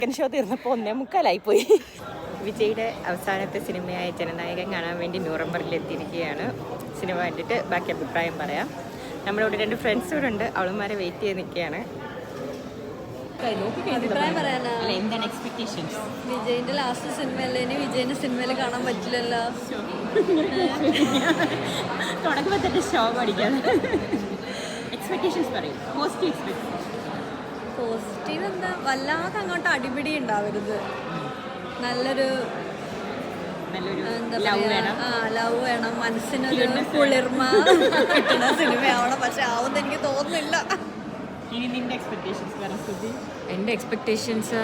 Second show തീർന്നപ്പോൾ 1:45 വിജയുടെ അവസാനത്തെ സിനിമയായ ജനനായകൻ കാണാൻ വേണ്ടി നൂറംബറിൽ എത്തിയിരിക്കുകയാണ്. സിനിമ കണ്ടിട്ട് ബാക്കി അഭിപ്രായം പറയാം. നമ്മളിവിടെ 2 ഫ്രണ്ട്സ് കൂടെ ഉണ്ട്, അവളുമാരെ വെയിറ്റ് ചെയ്ത് നിൽക്കുകയാണ്. എന്താണ് എക്സ്പെക്ടേഷൻസ്? വിജയിന്റെ ലാസ്റ്റ് സിനിമയല്ലേ, ഇനി വിജയിന്റെ സിനിമയിൽ കാണാൻ പറ്റില്ലല്ലോ. തുടങ്ങുമ്പോൾ തന്നെ ഷോ പഠിക്കാം. എക്സ്പെക്ടേഷൻസ് പറയും. പോസിറ്റീവ് എന്താ, വല്ലാതെ അങ്ങോട്ട് അടിപിടി ഉണ്ടാവരുത്. നല്ലൊരു എന്താ പറയാ, ലവ് വേണം, മനസ്സിനൊരു കുളിർമ കിട്ടുന്ന സിനിമയാവണം. പക്ഷെ ആവുമെന്ന് എനിക്ക് തോന്നുന്നില്ല. എൻ്റെ എക്സ്പെക്റ്റേഷൻസ്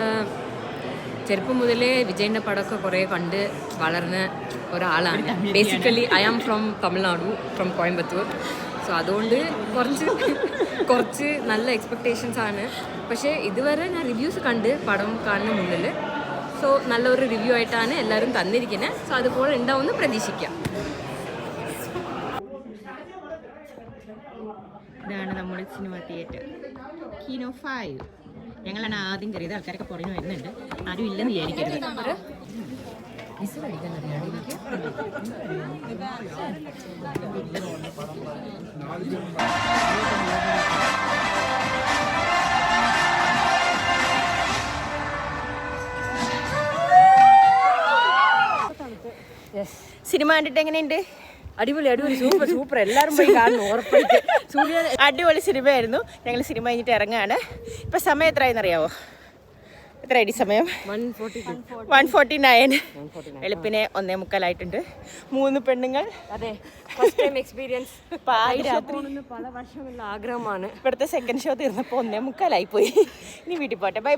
ചെറുപ്പം മുതലേ വിജയിൻ്റെ പടമൊക്കെ കുറേ കണ്ട് വളർന്ന ഒരാളാണ്. Basically I am from Tamil Nadu, from Coimbatore. So അതുകൊണ്ട് കുറച്ച് നല്ല എക്സ്പെക്റ്റേഷൻസ് ആണ്. പക്ഷേ ഇതുവരെ ഞാൻ റിവ്യൂസ് കണ്ട് പടം കാണുന്ന മുന്നിൽ. സോ നല്ലൊരു റിവ്യൂ ആയിട്ടാണ് എല്ലാവരും തന്നിരിക്കുന്നത്. സോ അതുപോലെ ഉണ്ടാവുമെന്ന് പ്രതീക്ഷിക്കാം. ഇതാണ് നമ്മുടെ സിനിമ തിയേറ്റർ, കീനോ 5. ഞങ്ങളാണ് ആദ്യം കയറിയത്. ആൾക്കാരൊക്കെ പുറമെ വരുന്നുണ്ട്, ആരും ഇല്ലെന്ന് വിചാരിക്കരുത്. സിനിമ കണ്ടിട്ട് എങ്ങനെയുണ്ട്? അടിപൊളി സൂപ്പർ എല്ലാവരും പോയി കാണുന്നു ഉറപ്പായിട്ട്. അടിപൊളി സിനിമയായിരുന്നു. ഞങ്ങൾ സിനിമ കഴിഞ്ഞിട്ട് ഇറങ്ങാണ്. ഇപ്പം സമയം എത്രയായെന്നറിയാവോ? എത്രയടി സമയം? 1:49. വെളുപ്പിനെ 1:45. 3 പെണ്ണുങ്ങൾ. അതെ, ഫസ്റ്റ് ടൈം എക്സ്പീരിയൻസ്. രാത്രി പല വർഷമുള്ള ആഗ്രഹമാണ്. ഇവിടുത്തെ സെക്കൻഡ് ഷോ തീർന്നപ്പോൾ 1:45. ഇനി വീട്ടിൽ പോട്ടെ. ബൈ.